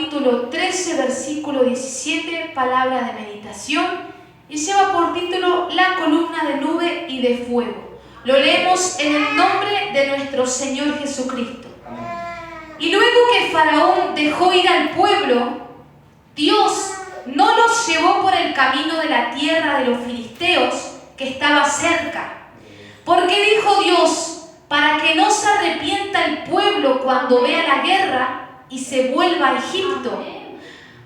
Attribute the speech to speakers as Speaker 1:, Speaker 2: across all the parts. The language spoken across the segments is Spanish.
Speaker 1: capítulo 13, versículo 17, palabra de meditación, y lleva por título La columna de nube y de fuego. Lo leemos en el nombre de nuestro Señor Jesucristo. Y luego que Faraón dejó ir al pueblo, Dios no los llevó por el camino de la tierra de los filisteos que estaba cerca. Porque dijo Dios, para que no se arrepienta el pueblo cuando vea la guerra y se vuelva a Egipto.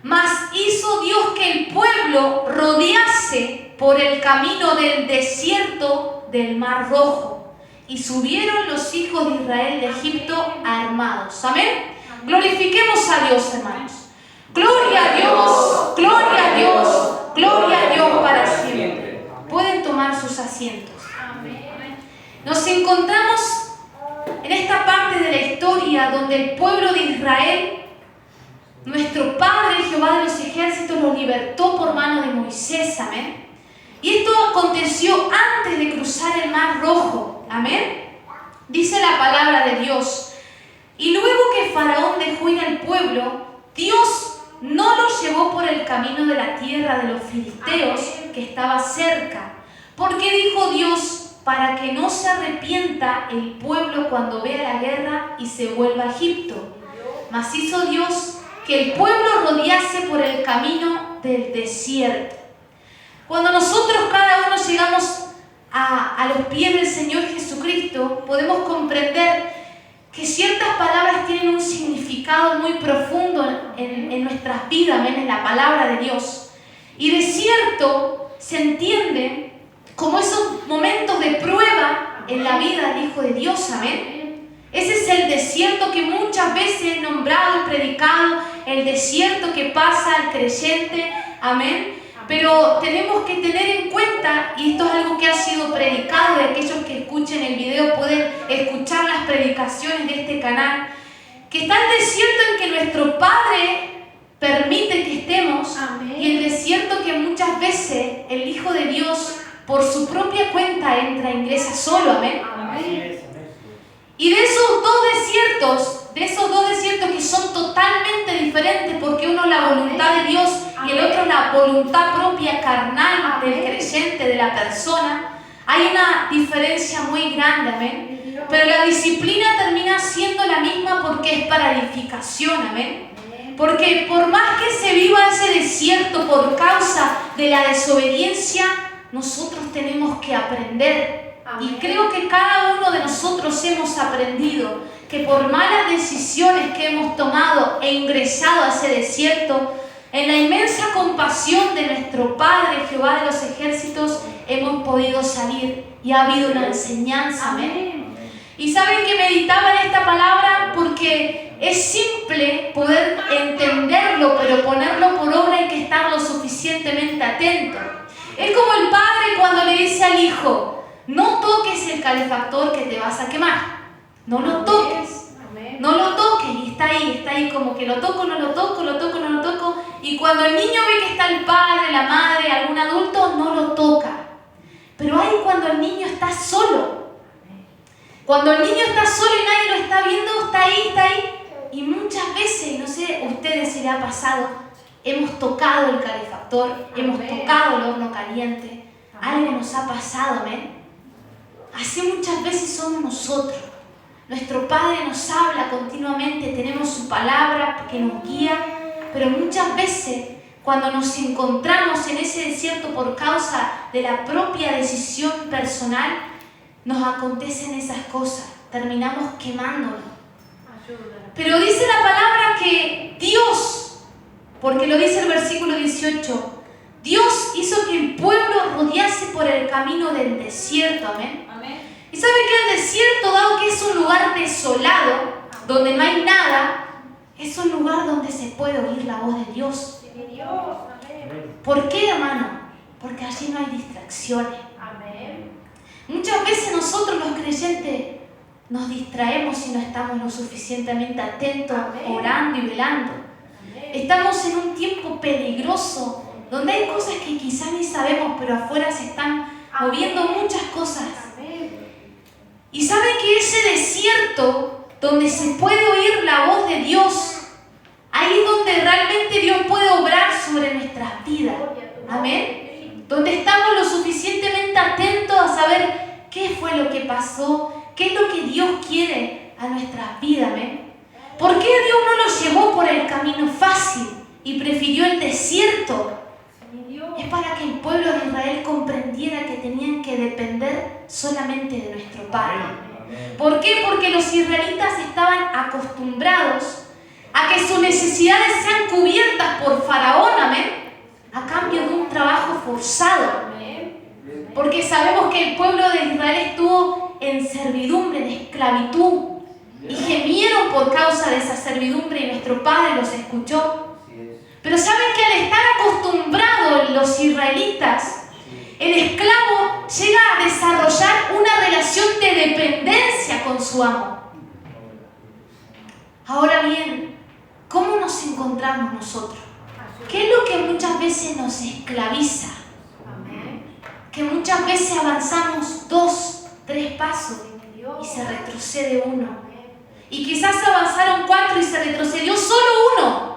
Speaker 1: Mas hizo Dios que el pueblo rodease por el camino del desierto del Mar Rojo. Y subieron los hijos de Israel de Egipto armados. Amén. Glorifiquemos a Dios, hermanos. Gloria a Dios, gloria a Dios, gloria a Dios para siempre. Pueden tomar sus asientos. Nos encontramos en esta parte de la historia donde el pueblo de Israel, nuestro Padre Jehová de los ejércitos, lo libertó por mano de Moisés. Amén. Y esto aconteció antes de cruzar el Mar Rojo. Amén. Dice la palabra de Dios. Y luego que Faraón dejó ir al pueblo, Dios no los llevó por el camino de la tierra de los filisteos que estaba cerca. Porque dijo Dios, para que no se arrepienta el pueblo cuando vea la guerra y se vuelva a Egipto. Mas hizo Dios que el pueblo rodease por el camino del desierto. Cuando nosotros cada uno llegamos a los pies del Señor Jesucristo, podemos comprender que ciertas palabras tienen un significado muy profundo en nuestras vidas, amén, en la palabra de Dios. Y desierto se entiende como esos momentos de prueba en la vida del Hijo de Dios, amén. Ese es el desierto que muchas veces he nombrado y predicado, el desierto que pasa al creyente, amén. Pero tenemos que tener en cuenta, y esto es algo que ha sido predicado, y aquellos que escuchen el video pueden escuchar las predicaciones de este canal, que está el desierto en que nuestro Padre permite que estemos, amén, y el desierto que muchas veces el Hijo de Dios por su propia cuenta entra e ingresa solo, amén. Amén. Y de esos dos desiertos que son totalmente diferentes, porque uno es la voluntad de Dios y el otro es la voluntad propia carnal del creyente, de la persona, hay una diferencia muy grande, amén. Pero la disciplina termina siendo la misma porque es para edificación, amén. Porque por más que se viva ese desierto por causa de la desobediencia, nosotros tenemos que aprender. Y creo que cada uno de nosotros hemos aprendido que por malas decisiones que hemos tomado e ingresado a ese desierto, en la inmensa compasión de nuestro Padre Jehová de los ejércitos, hemos podido salir y ha habido una enseñanza. Amén. Y saben que meditaba en esta palabra porque es simple poder entenderlo, pero ponerlo por obra hay que estar lo suficientemente atento. Es como el padre cuando le dice al hijo, no toques el calefactor que te vas a quemar. No lo toques. No lo toques. Y está ahí como que lo toco, no lo toco, lo toco, no lo toco. Y cuando el niño ve que está el padre, la madre, algún adulto, no lo toca. Pero hay cuando el niño está solo. Cuando el niño está solo y nadie lo está viendo, está ahí. Y muchas veces, no sé, a ustedes si les ha pasado, hemos tocado el calefactor, hemos tocado el horno caliente. Algo nos ha pasado, amén. Así muchas veces somos nosotros. Nuestro Padre nos habla continuamente, tenemos su palabra que nos guía, pero muchas veces cuando nos encontramos en ese desierto por causa de la propia decisión personal, nos acontecen esas cosas, terminamos quemándonos. Pero dice la palabra que Dios, porque lo dice el versículo 18, Dios hizo que el pueblo rodease por el camino del desierto, amén. Y sabe que el desierto, dado que es un lugar desolado, donde no hay nada, es un lugar donde se puede oír la voz de Dios. ¿Por qué, hermano? Porque allí no hay distracciones. Muchas veces nosotros los creyentes nos distraemos si no estamos lo suficientemente atentos, orando y velando. Estamos en un tiempo peligroso, donde hay cosas que quizás ni sabemos, pero afuera se están moviendo muchas cosas. Y saben que ese desierto donde se puede oír la voz de Dios, ahí es donde realmente amén, donde estamos lo suficientemente atentos a saber qué fue lo que pasó, qué es lo que Dios quiere a nuestras vidas, amén. ¿Por qué Dios no nos llevó por el camino fácil y prefirió el desierto? Es para que el pueblo de Israel comprendiera que tenían que depender solamente de nuestro Padre. ¿Por qué? Porque los israelitas estaban acostumbrados a que sus necesidades sean cubiertas por Faraón, amén, a cambio de un trabajo forzado. Porque sabemos que el pueblo de Israel estuvo en servidumbre, en esclavitud, y gemieron por causa de esa servidumbre y nuestro Padre los escuchó. Pero saben que al estar acostumbrados los israelitas, el esclavo llega a desarrollar una relación de dependencia con su amo. Ahora bien, ¿cómo nos encontramos nosotros? ¿Qué es lo que muchas veces nos esclaviza? Que muchas veces avanzamos 2, 3 pasos y se retrocede 1. Y quizás avanzaron 4 y se retrocedió solo 1.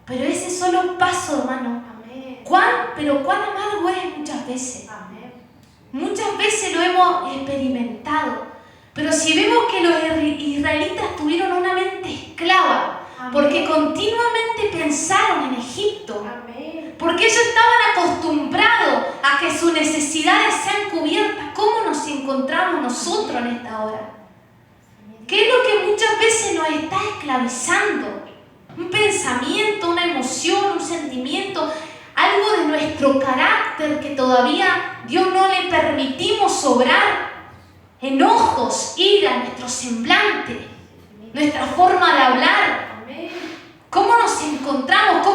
Speaker 1: Pero ese solo paso, hermano, cuán amargo es muchas veces. Muchas veces lo hemos experimentado. Pero si vemos que los israelitas tuvieron una mente esclava, porque continuamente pensaron en Egipto, porque ellos estaban acostumbrados a que sus necesidades sean cubiertas, ¿cómo nos encontramos nosotros en esta hora? ¿Qué es lo que muchas veces nos está esclavizando? Un pensamiento, una emoción, un sentimiento, algo de nuestro carácter que todavía Dios no le permitimos obrar. Enojos, ira, nuestro semblante, nuestra forma de hablar. ¿Cómo nos encontramos?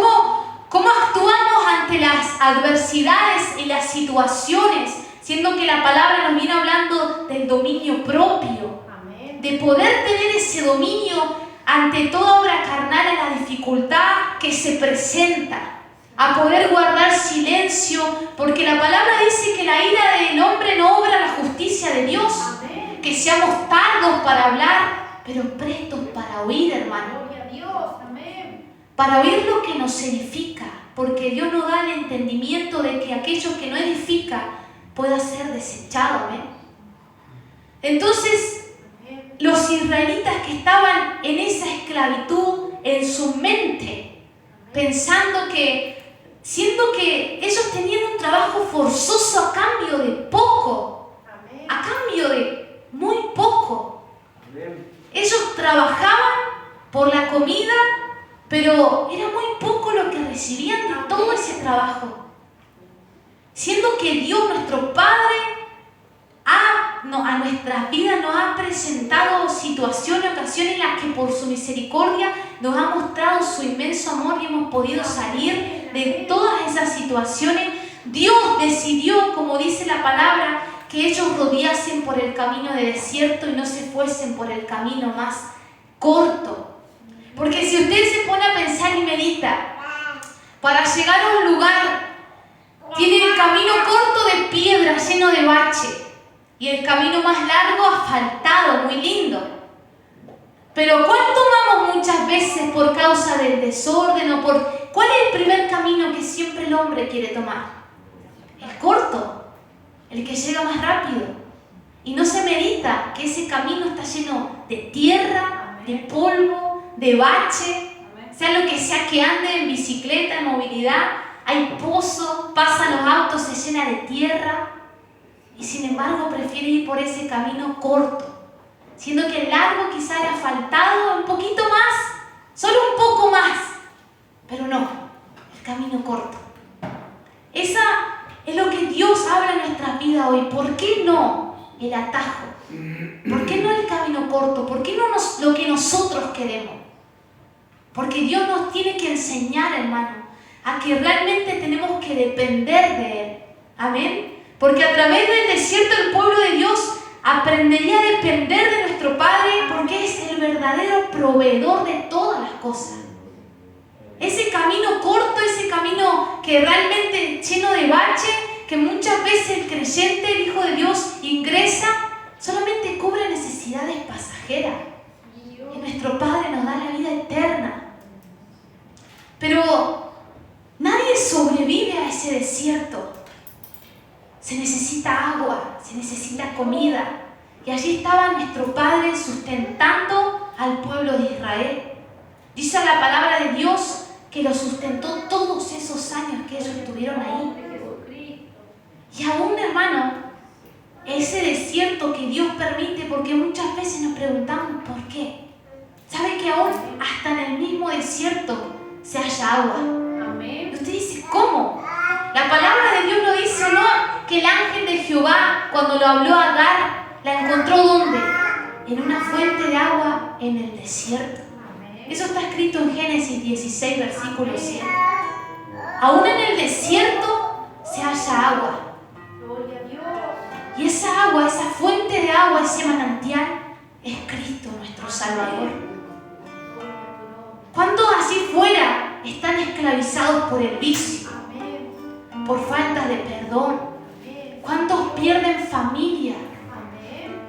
Speaker 1: ¿Cómo actuamos ante las adversidades y las situaciones? Siendo que la palabra nos viene hablando del dominio propio, de poder tener ese dominio ante toda obra carnal en la dificultad que se presenta, a poder guardar silencio, porque la palabra dice que la ira del hombre no obra la justicia de Dios. Que seamos tardos para hablar, pero prestos para oír, hermano. Para oír lo que nos edifica, porque Dios nos da el entendimiento de que aquello que no edifica pueda ser desechado, amén. Entonces, los israelitas que estaban en esa esclavitud en su mente, pensando siendo que ellos tenían un trabajo forzoso a cambio de poco, a cambio de muy poco. Ellos trabajaban por la comida, pero era muy poco lo que recibían de todo ese trabajo. Siendo que Dios, nuestro Padre, a nuestras vidas nos ha presentado situaciones, ocasiones en las que por su misericordia nos ha mostrado su inmenso amor y hemos podido salir de todas esas situaciones. Dios decidió, como dice la palabra, que ellos rodeasen por el camino de desierto y no se fuesen por el camino más corto. Porque si usted se pone a pensar y medita, para llegar a un lugar tiene el camino corto de piedra lleno de bache y el camino más largo asfaltado, muy lindo. Pero ¿cuál tomamos muchas veces por causa del desorden o por... ¿Cuál es el primer camino que siempre el hombre quiere tomar? El corto, el que llega más rápido. Y no se medita que ese camino está lleno de tierra, de polvo, de bache, sea lo que sea que ande en bicicleta, en movilidad, hay pozos, pasan los autos, se llena de tierra. Y sin embargo prefiere ir por ese camino corto, siendo que el largo quizá era asfaltado un poquito más, solo un poco más, pero no, el camino corto. Esa es lo que Dios habla en nuestra vida hoy. ¿Por qué no el atajo? ¿Por qué no el camino corto? ¿Por qué no lo que nosotros queremos? Porque Dios nos tiene que enseñar, hermano, a que realmente tenemos que depender de Él. Amén. Porque a través del desierto el pueblo de Dios aprendería a depender de nuestro Padre, porque es el verdadero proveedor de todas las cosas. Ese camino corto, ese camino que realmente lleno de bache, que muchas veces el creyente, el Hijo de Dios, ingresa, solamente cubre necesidades pasajeras. Y nuestro Padre nos da la vida eterna. Pero nadie sobrevive a ese ese desierto. Se necesita agua, se necesita comida. Y allí estaba nuestro Padre sustentando al pueblo de Israel. Dice la palabra de Dios que lo sustentó todos esos años que ellos estuvieron ahí. Y aún, hermano, ese desierto que Dios permite, porque muchas veces nos preguntamos por qué. ¿Sabe que aún hasta en el mismo desierto se halla agua? Amén. Usted dice, ¿cómo? La palabra de Dios lo dice, ¿no? Que el ángel de Jehová, cuando lo habló a Agar, la encontró ¿dónde? En una fuente de agua en el desierto. Eso está escrito en Génesis 16, versículo 7. Aún en el desierto se halla agua. Y esa agua, esa fuente de agua, ese manantial, es Cristo nuestro Salvador. ¿Cuántos así fuera están esclavizados por el vicio? Por falta de perdón. ¿Cuántos pierden familia?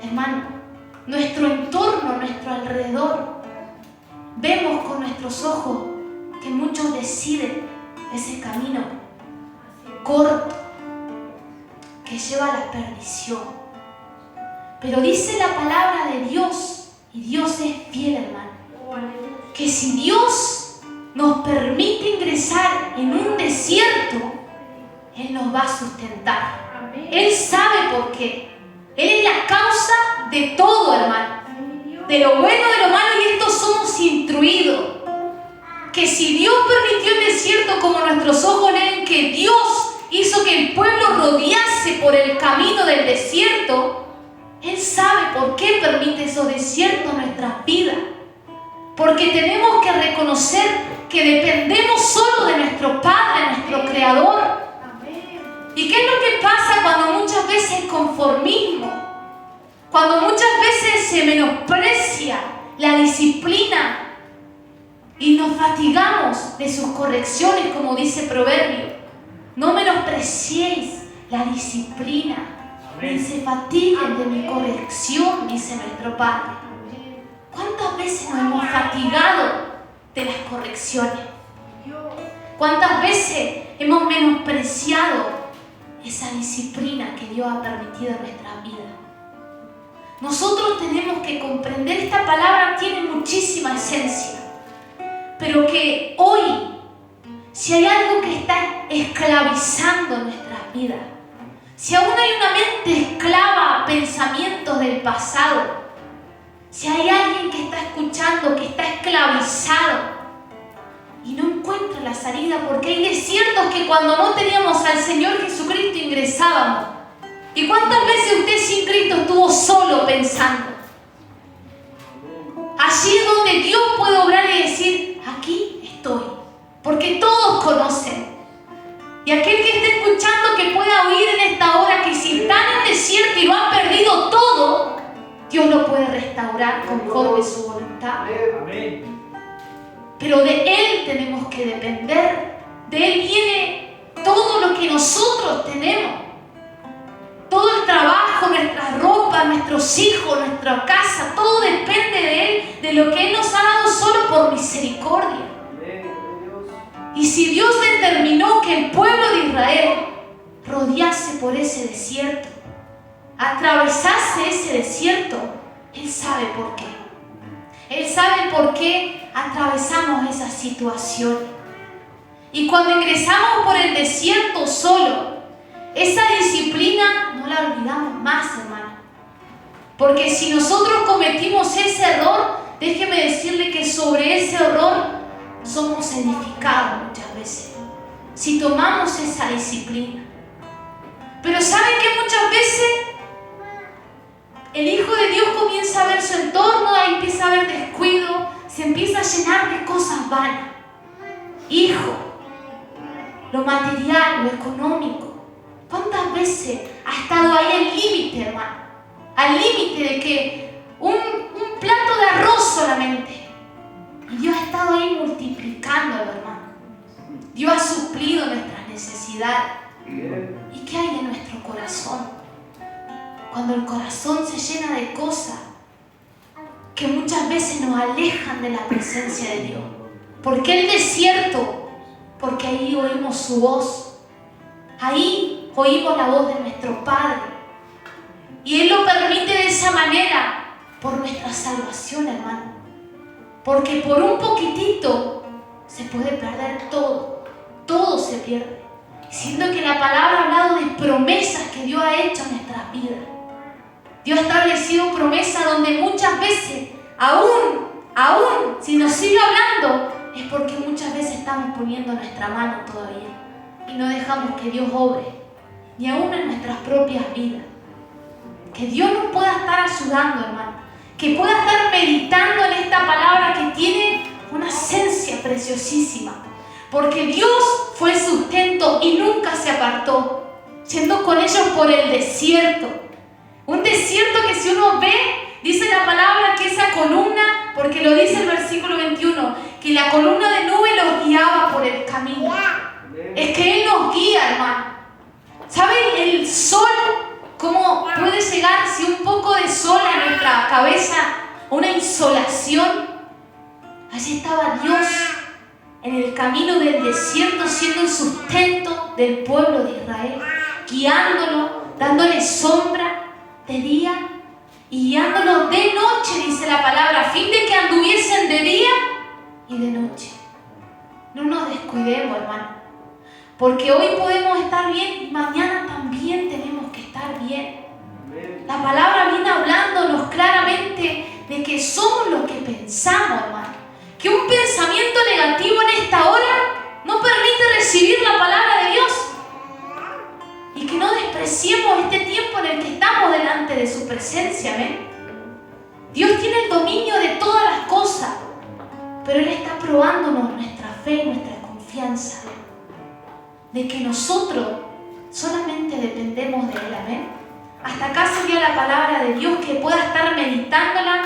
Speaker 1: Hermano, nuestro entorno, nuestro alrededor, vemos con nuestros ojos que muchos deciden ese camino corto que lleva a la perdición. Pero dice la palabra de Dios, y Dios es fiel, hermano, que si Dios nos permite ingresar en un desierto, Él nos va a sustentar. Él sabe por qué. Él es la causa de todo, hermano. De lo bueno, de lo malo, y esto somos instruidos. Que si Dios permitió el desierto, como nuestros ojos leen que Dios hizo que el pueblo rodease por el camino del desierto, Él sabe por qué permite esos desiertos en nuestras vidas. Porque tenemos que reconocer que dependemos solo de nuestro Padre, nuestro Creador. ¿Y qué es lo que pasa cuando muchas veces conformismo? Cuando muchas veces se menosprecia la disciplina y nos fatigamos de sus correcciones, como dice Proverbio. No menospreciéis la disciplina, ni se fatiguen de mi corrección, dice nuestro Padre. ¿Cuántas veces nos hemos fatigado de las correcciones? ¿Cuántas veces hemos menospreciado esa disciplina que Dios ha permitido en nuestra vida? Nosotros tenemos que comprender, esta palabra tiene muchísima esencia, pero que hoy, si hay algo que está esclavizando nuestras vidas, si aún hay una mente esclava a pensamientos del pasado, si hay alguien que está escuchando, que está esclavizado y no encuentra la salida, porque hay desiertos que cuando no teníamos al Señor Jesucristo ingresábamos. ¿Y cuántas veces usted sin Cristo estuvo solo pensando? Allí es donde Dios puede obrar y decir, aquí estoy, porque todos conocen. Y aquel que esté escuchando, que pueda oír en esta hora, que si está en el desierto y lo ha perdido todo, Dios lo puede restaurar conforme su voluntad. Pero de Él tenemos que depender. De Él viene todo lo que nosotros tenemos. Todo el trabajo, nuestra ropa, nuestros hijos, nuestra casa, todo depende de Él, de lo que Él nos ha dado solo por misericordia. Y si Dios determinó que el pueblo de Israel rodease por ese desierto, atravesase ese desierto, Él sabe por qué. Él sabe por qué atravesamos esa situación. Y cuando ingresamos por el desierto solo, esa disciplina no la olvidamos más, hermano. Porque si nosotros cometimos ese error, déjeme decirle que sobre ese error somos edificados muchas veces. Si tomamos esa disciplina. Pero ¿saben que muchas veces el Hijo de Dios comienza a ver su entorno, ahí empieza a haber descuido, se empieza a llenar de cosas vanas? Hijo, lo material, lo económico. ¿Cuántas veces ha estado ahí al límite, hermano? Al límite de que un plato de arroz solamente. Y Dios ha estado ahí multiplicándolo, hermano. Dios ha suplido nuestras necesidades. ¿Y qué hay en nuestro corazón? Cuando el corazón se llena de cosas que muchas veces nos alejan de la presencia de Dios. ¿Por qué el desierto? Porque ahí oímos su voz. Ahí oímos la voz de nuestro Padre. Y Él lo permite de esa manera por nuestra salvación, hermano. Porque por un poquitito se puede perder todo. Todo se pierde. Siendo que la palabra ha hablado de promesas que Dios ha hecho en nuestras vidas. Dios ha establecido promesas donde muchas veces, aún si nos sigue hablando, es porque muchas veces estamos poniendo nuestra mano todavía y no dejamos que Dios obre, ni aún en nuestras propias vidas. Que Dios nos pueda estar ayudando, hermano, que pueda estar meditando en esta palabra que tiene una esencia preciosísima, porque Dios fue el sustento y nunca se apartó, siendo con ellos por el desierto. Un desierto que si uno ve, dice la palabra que esa columna, porque lo dice el versículo 21, que la columna de nube los guiaba por el camino. Es que Él nos guía, hermano. ¿Saben el sol? ¿Cómo puede llegar si un poco de sol a nuestra cabeza, una insolación? Allí estaba Dios en el camino del desierto, siendo el sustento del pueblo de Israel, guiándolo, dándole sombra de día y guiándolos de noche, dice la palabra, a fin de que anduviesen de día y de noche. No nos descuidemos, hermano, porque hoy podemos estar bien y mañana también tenemos que estar bien. La palabra viene hablándonos claramente de que somos lo que pensamos, hermano. Que un pensamiento negativo en esta hora no permite recibir la palabra de Dios. Y que no despreciemos este tiempo en el que estamos delante de su presencia, ¿ven? Dios tiene el dominio de todas las cosas, pero Él está probándonos nuestra fe y nuestra confianza de que nosotros solamente dependemos de Él, ¿amén? Hasta acá sería la palabra de Dios, que pueda estar meditándola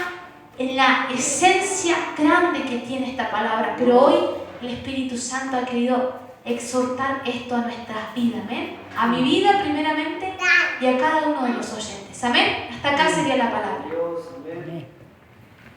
Speaker 1: en la esencia grande que tiene esta palabra, pero hoy el Espíritu Santo ha querido exhortar esto a nuestras vidas, ¿amén? A mi vida primeramente y a cada uno de los oyentes, ¿amén? Hasta acá sería la palabra.